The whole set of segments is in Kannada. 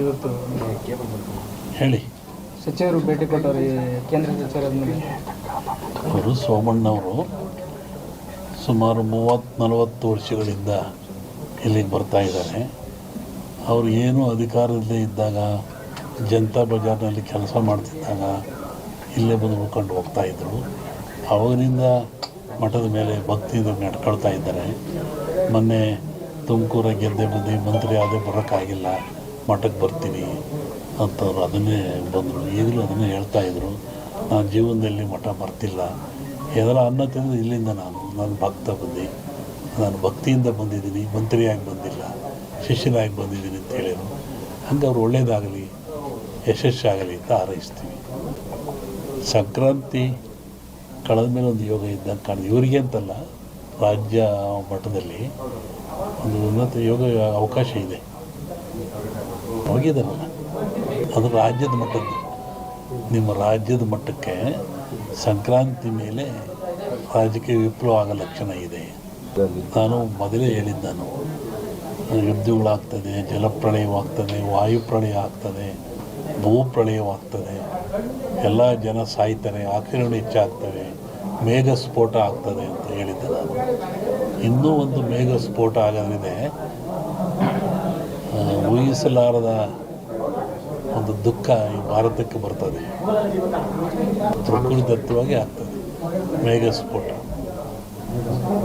ಇವತ್ತು ಹೇಳಿ. ಸಚಿವರು ಭೇಟಿ ಕೊಟ್ಟವರು ಕೇಂದ್ರ ಸಚಿವರಾದ್ಮೇಲೆ ಅವರು ಸೋಮಣ್ಣವರು ಸುಮಾರು 30-40 ವರ್ಷಗಳಿಂದ ಇಲ್ಲಿಗೆ ಬರ್ತಾ ಇದ್ದಾರೆ. ಅವರು ಏನು ಅಧಿಕಾರದಲ್ಲೇ ಇದ್ದಾಗ ಜನತಾ ಬಜಾರ್ನಲ್ಲಿ ಕೆಲಸ ಮಾಡ್ತಿದ್ದಾಗ ಇಲ್ಲೇ ಬಂದು ಉಳ್ಕೊಂಡು ಹೋಗ್ತಾಯಿದ್ರು. ಅವಾಗಿನಿಂದ ಮಠದ ಮೇಲೆ ಭಕ್ತಿಯಿಂದ ನಡ್ಕೊಳ್ತಾ ಇದ್ದಾರೆ. ಮೊನ್ನೆ ತುಮಕೂರ ಗೆದ್ದೆ ಬಂದು ಮಂತ್ರಿ ಆದೇ ಬರೋಕ್ಕಾಗಿಲ್ಲ, ಮಠಕ್ಕೆ ಬರ್ತೀನಿ ಅಂತವ್ರು ಅದನ್ನೇ ಬಂದರು. ಈಗಲೂ ಅದನ್ನೇ ಹೇಳ್ತಾಯಿದ್ರು, ನಾನು ಜೀವನದಲ್ಲಿ ಮಠ ಬರ್ತಿಲ್ಲ, ಏನಾರ ಅನ್ನ ತಿಂದು ಇಲ್ಲಿಂದ ನಾನು ಭಕ್ತ ಬಂದು ನಾನು ಭಕ್ತಿಯಿಂದ ಬಂದಿದ್ದೀನಿ, ಮಂತ್ರಿಯಾಗಿ ಬಂದಿಲ್ಲ, ಶಿಷ್ಯನಾಗಿ ಬಂದಿದ್ದೀನಿ ಅಂತ ಹೇಳಿದರು. ಹಂಗೆ ಅವ್ರು ಒಳ್ಳೆಯದಾಗಲಿ, ಯಶಸ್ಸಾಗಲಿ ಅಂತ ಹಾರೈಸ್ತೀವಿ. ಸಂಕ್ರಾಂತಿ ಕಳೆದ ಮೇಲೆ ಒಂದು ಯೋಗ ಇದ್ದಂಗೆ ಕಾಣಿದೆ. ಇವರಿಗೆ ಅಂತಲ್ಲ, ರಾಜ್ಯ ಮಟ್ಟದಲ್ಲಿ ಒಂದು ಉನ್ನತ ಯೋಗ ಅವಕಾಶ ಇದೆ. ಹೋಗಿದ್ದಾರಲ್ಲ, ಅದು ರಾಜ್ಯದ ಮಟ್ಟದ್ದು. ನಿಮ್ಮ ರಾಜ್ಯದ ಮಟ್ಟಕ್ಕೆ ಸಂಕ್ರಾಂತಿ ಮೇಲೆ ರಾಜಕೀಯ ವಿಪ್ಲವ ಆಗೋ ಲಕ್ಷಣ ಇದೆ. ನಾನು ಮೊದಲೇ ಹೇಳಿದ್ದು, ಯುದ್ಧಗಳಾಗ್ತದೆ, ಜಲಪ್ರಳಯವಾಗ್ತದೆ, ವಾಯುಪ್ರಳಯ ಆಗ್ತದೆ, ಭೂಪ್ರಳಯವಾಗ್ತದೆ, ಎಲ್ಲ ಜನ ಸಾಯ್ತಾರೆ, ಆಕ್ರಮಣ ಹೆಚ್ಚಾಗ್ತವೆ, ಮೇಘ ಸ್ಫೋಟ ಆಗ್ತದೆ ಅಂತ ಹೇಳಿದ್ದೆ ನಾನು. ಇನ್ನೂ ಒಂದು ಮೇಘ ಸ್ಫೋಟ ಆಗೋದ್ರಿದೆ, ಊಹಿಸಲಾರದ ಒಂದು ದುಃಖ ಈ ಭಾರತಕ್ಕೆ ಬರ್ತದೆ. ಪ್ರಕೃತಿದತ್ತವಾಗಿ ಆಗ್ತದೆ ಮೇಘ ಸ್ಫೋಟ.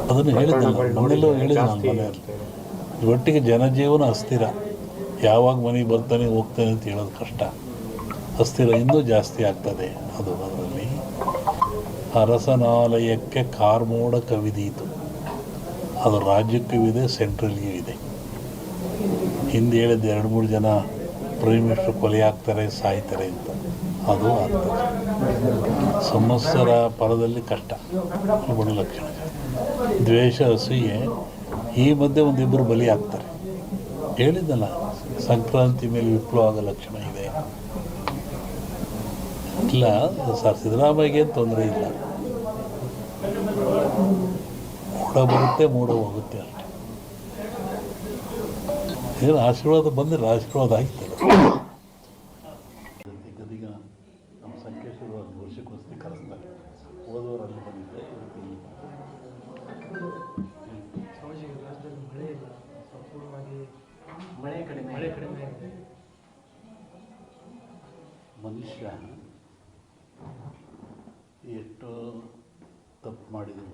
ಅದನ್ನು ಹೇಳಿದ್ದೆ ನಾನು, ಮನೆಯಲ್ಲೂ ಹೇಳಿದ್ದೆ ನಾನು ಮನೆಯಲ್ಲಿ. ಒಟ್ಟಿಗೆ ಜನಜೀವನ ಅಸ್ಥಿರ, ಯಾವಾಗ ಮನೆಗೆ ಬರ್ತಾನೆ ಹೋಗ್ತಾನೆ ಅಂತ ಹೇಳೋದು ಕಷ್ಟ. ಅಸ್ಥಿರ ಇನ್ನೂ ಜಾಸ್ತಿ ಆಗ್ತದೆ. ಅದು ಅದರಲ್ಲಿ ಅರಸನಾಲಯಕ್ಕೆ ಕಾರ್ಮೋಡ ಕವಿದೀತು. ಅದು ರಾಜ್ಯಕ್ಕೂ ಇದೆ, ಸೆಂಟ್ರಲ್ಗೂ ಇದೆ. ಹಿಂದೆ ಹೇಳಿದ್ದು 2-3 ಜನ ಪ್ರೈಮ್ ಮಿನಿಸ್ಟರ್ ಕೊಲೆ ಆಗ್ತಾರೆ, ಸಾಯ್ತಾರೆ ಅಂತ. ಅದು ಆಗ್ತದೆ. ಸಂವತ್ಸರ ಪರದಲ್ಲಿ ಕಷ್ಟ, ಗುಣ ಲಕ್ಷಣ, ದ್ವೇಷ, ಅಸೂಯೆ. ಈ ಮಧ್ಯೆ ಒಂದಿಬ್ಬರು ಬಲಿ ಆಗ್ತಾರೆ. ಹೇಳಿದ್ದಲ್ಲ, ಸಂಕ್ರಾಂತಿ ಮೇಲೆ ವಿಪ್ಲವ ಆಗೋ ಲಕ್ಷಣ ಇದೆ. ಇಲ್ಲ ಸರ್, ಸಿದ್ದರಾಮಯ್ಯಗೆ ತೊಂದರೆ ಇಲ್ಲ. ಮೂಡ ಬರುತ್ತೆ, ಮೂಡ ಹೋಗುತ್ತೆ ಅಷ್ಟೆ. ಏನು ಆಶೀರ್ವಾದ ಬಂದರೆ ಆಶೀರ್ವಾದ ಆಗ್ತದೆ. ಈಗ ನಮ್ಮ ಸಂಕೇಶ್ವರ ವರ್ಷಕ್ಕೋಸ್ಕರ ಕರೆಸ್ತಾರೆ. ಹೋದವರು ಅಲ್ಲಿ ಬಂದಿದ್ದೆ, ಮಳೆ ಕಡಿಮೆ ಆಗಿದೆ. ಮನುಷ್ಯ ಎಷ್ಟು ತಪ್ಪು ಮಾಡಿದ್ರು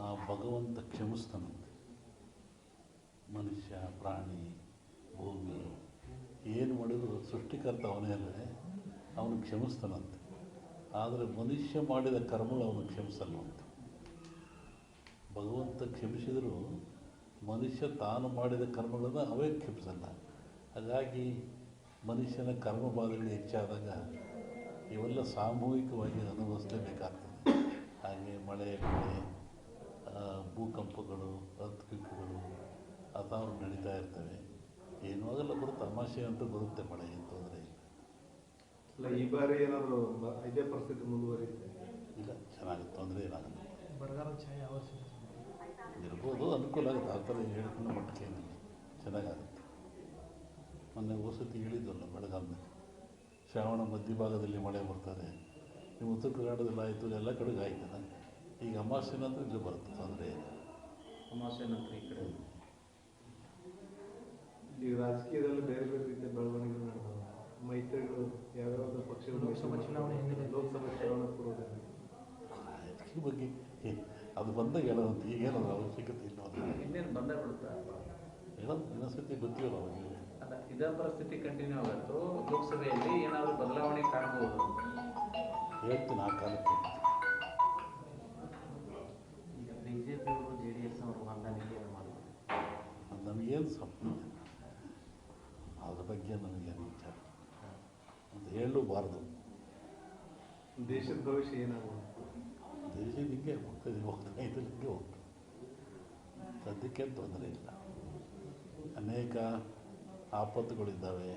ಆ ಭಗವಂತ ಕ್ಷಮಿಸ್ತಾನಂತೆ. ಮನುಷ್ಯ, ಪ್ರಾಣಿ, ಭೂಮಿ ಏನು ಮಾಡಿದ್ರು ಸೃಷ್ಟಿಕರ್ತ ಅವನೇ ಅಲ್ಲದೆ ಅವನು ಕ್ಷಮಿಸ್ತಾನಂತೆ. ಆದರೆ ಮನುಷ್ಯ ಮಾಡಿದ ಕರ್ಮಗಳು ಅವನು ಕ್ಷಮಿಸಲ್ಲಂತೆ. ಭಗವಂತ ಕ್ಷಮಿಸಿದರೂ ಮನುಷ್ಯ ತಾನು ಮಾಡಿದ ಕರ್ಮಗಳನ್ನು ಅವೇ ಕ್ಷಮಿಸಲ್ಲ. ಹಾಗಾಗಿ ಮನುಷ್ಯನ ಕರ್ಮಬಾಧೆಗಳು ಹೆಚ್ಚಾದಾಗ ಇವೆಲ್ಲ ಸಾಮೂಹಿಕವಾಗಿ ಅನುಭವಿಸಲೇಬೇಕಾಗ್ತದೆ. ಹಾಗೆ ಮಳೆ, ಭೂಕಂಪಗಳು, ಅರ್ಥಕ್ವೇಕ್ಗಳು ಅಥವಾ ನಡೀತಾ ಇರ್ತವೆ. ಏನೂ ಆಗಲ್ಲ, ಬರುತ್ತೆ, ತಮಾಷೆ ಅಂತೂ ಬರುತ್ತೆ. ಮಳೆ ಏನು ತೊಂದರೆ ಇಲ್ಲ. ಈ ಬಾರಿ ಏನಾದರೂ ಇದೇ ಪರಿಸ್ಥಿತಿ ಮುಂದುವರಿಯುತ್ತೆ? ಇಲ್ಲ, ಚೆನ್ನಾಗಿ ತೊಂದರೆ ಏನಾಗಲ್ಲ. ಬರಗಾಲ ಛಾಯೆ ಇರ್ಬೋದು, ಅನುಕೂಲ ಆಗುತ್ತೆ. ಆ ಥರ ಹೇಳ್ಕೊಂಡು ಮಟ್ಟಕ್ಕೆ ಚೆನ್ನಾಗಾಗುತ್ತೆ. ಮೊನ್ನೆ ವಸತಿ ಹೇಳಿದ್ವಲ್ಲ, ಬೆಳಗಾವಿನಲ್ಲಿ ಶ್ರಾವಣ ಮಧ್ಯಭಾಗದಲ್ಲಿ ಮಳೆ ಬರ್ತದೆ. ನೀವು ಉತ್ತರ ಕರ್ನಾಟಕದಲ್ಲಿ ಆಯಿತು, ಎಲ್ಲ ಕಡೆಗೆ ಆಯ್ತಲ್ಲ. ಈಗ ಅಮಾವಾಸ್ಯೆ ನಂತರ ಇಲ್ಲಿ ಬರುತ್ತೆ, ತೊಂದರೆ ಇಲ್ಲ. ಅಮಾವಾಸ್ಯೆ ನಂತರ ಈ ಕಡೆ ಈಗ ರಾಜಕೀಯದಲ್ಲಿ ಬೇರೆ ಬೇರೆ ರೀತಿಯ ಬೆಳವಣಿಗೆಗಳು ನಡೆದವು. ಮೈತ್ರಿಗಳು ಯಾವ್ಯಾವ ಪಕ್ಷಗಳು ಲೋಕಸಭಾ ಚುನಾವಣೆ ಪೂರ್ವದಲ್ಲಿ ಈ ಬಗ್ಗೆ ಅದು ಬಂದಾಗ ಹೇಳೋದಂತ ಈಗೇನಾದ್ರು ಅವಶ್ಯಕತೆ ಇಲ್ಲ. ಇನ್ನೇನು ಬಂದೇ ಬಿಡುತ್ತಾ ಹೇಳೋದು ಇನ್ನೊಂದ್ಸತಿ ಗೊತ್ತಿಲ್ಲ ಅವಾಗ. ಅಲ್ಲ, ಇದೇ ಪರಿಸ್ಥಿತಿ ಕಂಟಿನ್ಯೂ ಆಗುತ್ತೋ ಲೋಕಸಭೆಯಲ್ಲಿ ಏನಾದರೂ ಬದಲಾವಣೆ ಕಾಣಬಹುದು? ಹೇಳ್ತೀನಿ, ಆ ಕಾಲಕ್ಕೆ. ಈಗ ಬಿಜೆಪಿಯವರು JDS ಅವರು ಹೊಂದಾಣಿಕೆ ಮಾಡ್ತಾರೆ. ನಮಗೇನು ಸಂಬಂಧ, ಅದ್ರ ಬಗ್ಗೆ ನಮಗೇನು ವಿಚಾರ ಅಂತ ಹೇಳಬಾರ್ದು. ದೇಶದ ಭವಿಷ್ಯ ಏನಾಗುತ್ತೆ? ದೇಶ ಹಿಂಗೆ ಹೋಗ್ತದೆ, ಹಿಂಗೆ ಹೋಗ್ತದೆ. ಸದ್ಯಕ್ಕೇನು ತೊಂದರೆ ಇಲ್ಲ. ಅನೇಕ ಆಪತ್ತುಗಳಿದ್ದಾವೆ.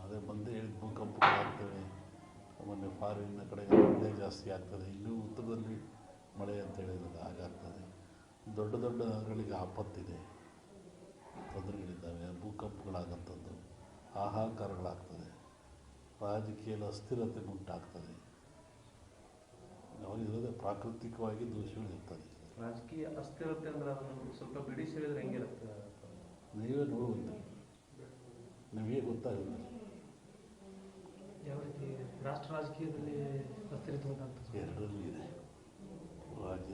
ಅದೇ ಬಂದೇ ಹೇಳಿದ ಭೂಕಂಪಗಳಾಗ್ತವೆ. ಮೊನ್ನೆ ಫಾರಿನ್ನ ಕಡೆ ಮಳೆ ಜಾಸ್ತಿ ಆಗ್ತದೆ. ಇಲ್ಲೂ ಉತ್ತರದಲ್ಲಿ ಮಳೆ ಅಂತ ಹೇಳಿದಾಗ ಹಾಗಾಗ್ತದೆ. ದೊಡ್ಡ ದೊಡ್ಡ ನಗರಗಳಿಗೆ ಆಪತ್ತಿದೆ, ತೊಂದರೆಗಳಿದ್ದಾವೆ, ಭೂಕಂಪ ಉಂಟಾಗುವಂಥದ್ದು, ಹಾಹಾಕಾರಗಳಾಗ್ತದೆ, ರಾಜಕೀಯದ ಅಸ್ಥಿರತೆ ಉಂಟಾಗ್ತದೆ. ಅವರಿಲ್ಲದೆ ಪ್ರಾಕೃತಿಕವಾಗಿ ದೋಷಗಳು ಇರ್ತದೆ. ರಾಜಕೀಯ ಅಸ್ಥಿರತೆ ಅಂದ್ರೆ ಅದನ್ನು ಸ್ವಲ್ಪ ಬಿಡಿಸಿ ಹೇಳಿದ್ರೆ ಹೆಂಗಿರುತ್ತೆ? ನೀವೇ ನೋಡುವಂತೆ ನಿಮಗೆ ಗೊತ್ತಾಗುತ್ತೆ. ಯಾವ ರೀತಿ ರಾಷ್ಟ್ರ ರಾಜಕೀಯದಲ್ಲಿ ಅಸ್ಥಿರತೆ ಉಂಟಾಗ್ತದೆ? ಎರಡರಲ್ಲೂ ಇದೆ. ರಾಜ್ಯ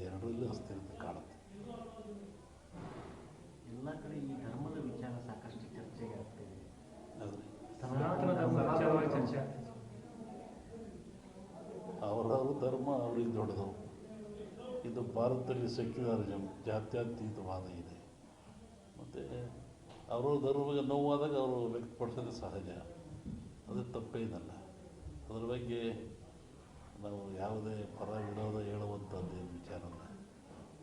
ಎರಡರಲ್ಲೂ ಅಸ್ಥಿರತೆ ಕಾಣುತ್ತೆ. ಎಲ್ಲ ಕಡೆ ಈ ಧರ್ಮದ ವಿಚಾರ ಸಾಕಷ್ಟು ಚರ್ಚೆಗೆ ಆಗ್ತಿದೆ. ಆದರೆ ಸನಾತನ ಧರ್ಮ ವಿಚಾರವಾಗಿ ಚರ್ಚೆ ಆಗ್ತದೆ. ಅವರವ್ರ ಧರ್ಮ ಅವ್ರಿಗೆ ದೊಡ್ಡದು. ಇದು ಭಾರತದಲ್ಲಿ ಸೆಕ್ಯುಲರಿಸಮ್, ಜಾತ್ಯತೀತವಾದ ಇದೆ. ಮತ್ತು ಅವರ ಧರ್ಮಕ್ಕೆ ನೋವಾದಾಗ ಅವರು ವ್ಯಕ್ತಪಡಿಸೋದು ಸಹಜ, ಅದು ತಪ್ಪೇನಲ್ಲ. ಅದ್ರ ಬಗ್ಗೆ ನಾವು ಯಾವುದೇ ಪರ ವಿರೋಧ ಹೇಳುವಂಥದ್ದು ವಿಚಾರನ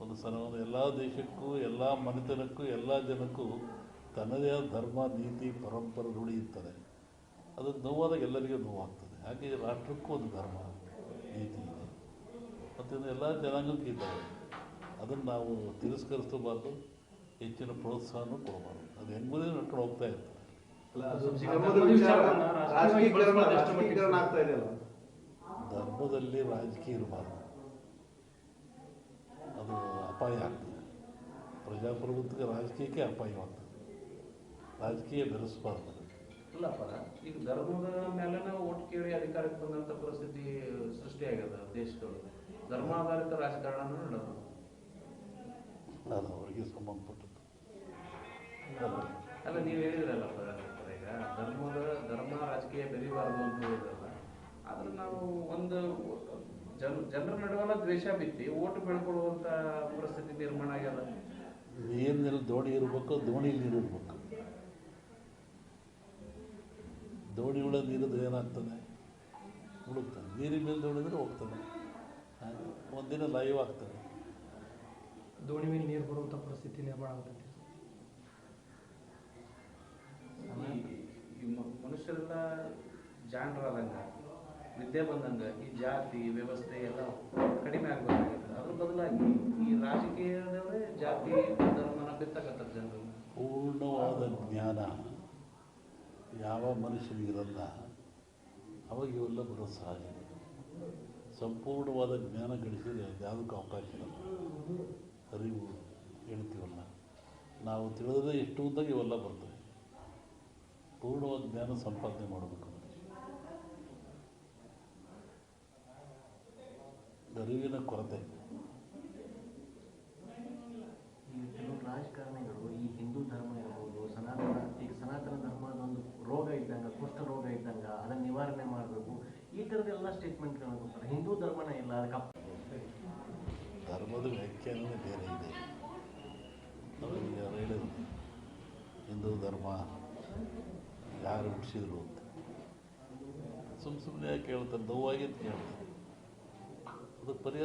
ಒಂದು ಸಲ ಎಲ್ಲ ದೇಶಕ್ಕೂ, ಎಲ್ಲ ಮನೆತನಕ್ಕೂ, ಎಲ್ಲ ಜನಕ್ಕೂ ತನ್ನದೇ ಆದ ಧರ್ಮ, ನೀತಿ, ಪರಂಪರೆ ರೂಢಿ ಇರ್ತದೆ. ಅದು ನೋವಾದಾಗ ಎಲ್ಲರಿಗೂ ನೋವಾಗ್ತದೆ. ಹಾಗೆ ರಾಷ್ಟ್ರಕ್ಕೂ ಒಂದು ಧರ್ಮ, ನೀತಿ ಇದೆ ಮತ್ತು ಎಲ್ಲ ಜನಾಂಗಕ್ಕೂ ಇದ್ದಾವೆ. ಅದನ್ನು ನಾವು ತಿರಸ್ಕರಿಸಬಾರ್ದು, ಹೆಚ್ಚಿನ ಪ್ರೋತ್ಸಾಹನೂ ಕೊಡಬಾರ್ದು. ಅದು ಹೆಂಗುದೇ ನಡ್ಕೊಂಡು ಹೋಗ್ತಾ ಇರ್ತದೆ. ಅಲ್ಲ, ಅದು ಧರ್ಮದ ವಿಚಾರ ರಾಜಕೀಕರಣ ಆಗ್ತಾ ಇದೆಯಲ್ಲ. ಧರ್ಮದಲ್ಲಿ ರಾಜಕೀಯ ಇರಬಾರ್ದು, ಅದು ಅಪಾಯ ಆಗ್ತದೆ. ಪ್ರಜಾಪ್ರಭುತ್ವಕ್ಕೆ ರಾಜಕೀಯಕ್ಕೆ ಅಪಾಯವಾಗ್ತದೆ. ರಾಜಕೀಯ ಬೆರೆಸಬಾರ್ದು. ಇಲ್ಲಪ್ಪ, ಈಗ ಧರ್ಮದ ಮೇಲೆ ಓಟ್ ಕೇಳಿ ಅಧಿಕಾರಕ್ಕೆ ಬಂದಂಥ ಪರಿಸ್ಥಿತಿ ಸೃಷ್ಟಿಯಾಗ್ಯದ ದೇಶದೊಳಗೆ. ಧರ್ಮಾಧಾರಿತ ರಾಜಕಾರಣ ನಡೆದು ಅದು ಅವರಿಗೆ ಸಂಬಂಧಪಟ್ಟದ್ದು. ಅಲ್ಲ, ನೀವು ಹೇಳಿದ್ರಲ್ಲಪ್ಪ ಈಗ ಧರ್ಮ ರಾಜಕೀಯ ಬೆರಿಬಾರ್ದು ಅಂತ ಹೇಳಿದ್ರಲ್ಲ. ಆದ್ರೆ ನಾವು ಒಂದು ಜನರ ನಡುವಲ್ಲ ದ್ವೇಷ ಬಿತ್ತಿ ಓಟು ಬೆಳ್ಕೊಳ್ಳುವಂಥ ಪರಿಸ್ಥಿತಿ ನಿರ್ಮಾಣ ಆಗ್ಯದ. ನೀರಿನಲ್ಲಿ ದೋಣಿ ಇರಬೇಕು, ದೋಣಿಲಿ ನೀರು ಇರಬೇಕು. ದೋಣಿ ಒಳಗೆ ನೀರಿದ್ರೆ ಏನಾಗ್ತದೆ? ಮುಳುಗ್ತದೆ. ನೀರಿನ ಮೇಲೆ ದೋಣಿದ್ರೆ ಹೋಗ್ತದೆ. ಒಂದಿನ ಲೈವ್ ಆಗ್ತದೆ. ದೋಣಿ ಮೇಲೆ ನೀರು ಬರುವಂಥ ಪರಿಸ್ಥಿತಿ ನಿರ್ಮಾಣ ಆಗುತ್ತೆ. ಈ ಮನುಷ್ಯರೆಲ್ಲ ಜಾಣರಾದಂಗ, ವಿದ್ಯೆ ಬಂದಂಗ ಈ ಜಾತಿ ವ್ಯವಸ್ಥೆ ಎಲ್ಲ ಕಡಿಮೆ ಆಗಬೇಕಾಗುತ್ತೆ. ಅದ್ರ ಬದಲಾಗಿ ಈ ರಾಜಕೀಯದವರೇ ಜಾತಿ ಧರ್ಮನ ಬಿತ್ತಕತ್ತಾರ ಜನರು. ಪೂರ್ಣವಾದ ಜ್ಞಾನ ಯಾವ ಮನುಷ್ಯನಿಗಿರಲ್ಲ, ಅವಾಗ ಇವೆಲ್ಲ ಬರೋದು ಸಹಜ. ಸಂಪೂರ್ಣವಾದ ಜ್ಞಾನ ಗಳಿಸಿದರೆ ಯಾವುದಕ್ಕೂ ಅವಕಾಶ ಇರಲ್ಲ. ಅರಿವು ಹೇಳ್ತೀವಲ್ಲ, ನಾವು ತಿಳಿದ್ರೆ ಎಷ್ಟು ಅಂದಾಗ ಇವೆಲ್ಲ ಬರ್ತವೆ. ಪೂರ್ಣವಾದ ಜ್ಞಾನ ಸಂಪಾದನೆ ಮಾಡಬೇಕು. ಅರಿವಿನ ಕೊರತೆ. ಈ ಕೆಲವು ರಾಜಕಾರಣಿಗಳು ಈ ಹಿಂದೂ ಧರ್ಮ ಇರ್ಬೋದು, ಸನಾತನ ಧರ್ಮದೊಂದು ರೋಗ ಇದ್ದಂಗೆ, ಕುಷ್ಠ ರೋಗ ಇದ್ದಂಗೆ, ಅದನ್ನು ನಿವಾರಣೆ ಮಾಡಬೇಕು, ಈ ಥರದ್ದೆಲ್ಲ ಸ್ಟೇಟ್ಮೆಂಟ್ಗಳನ್ನು ಕೊಡ್ತಾರೆ. ಹಿಂದೂ ಧರ್ಮನ ಇಲ್ಲ, ಅದಕ್ಕೆ ಧರ್ಮದ ವ್ಯಾಖ್ಯಾನವೇ ಬೇರೆ ಇದೆ. ಅವರಿಗೆ ಅವ್ರು ಹೇಳಿದ್ರು ಹಿಂದೂ ಧರ್ಮ ಯಾರು ಹುಟ್ಟಿಸಿದ್ರು ಅಂತ. ಸುಮ್ಮನೆ ಯಾಕೆ ಹೇಳ್ತಾರೆ? ನೋವಾಗಿ ಅಂತ ಹೇಳ್ತಾರೆ. ಅದಕ್ಕೆ ಪರಿಹಾರ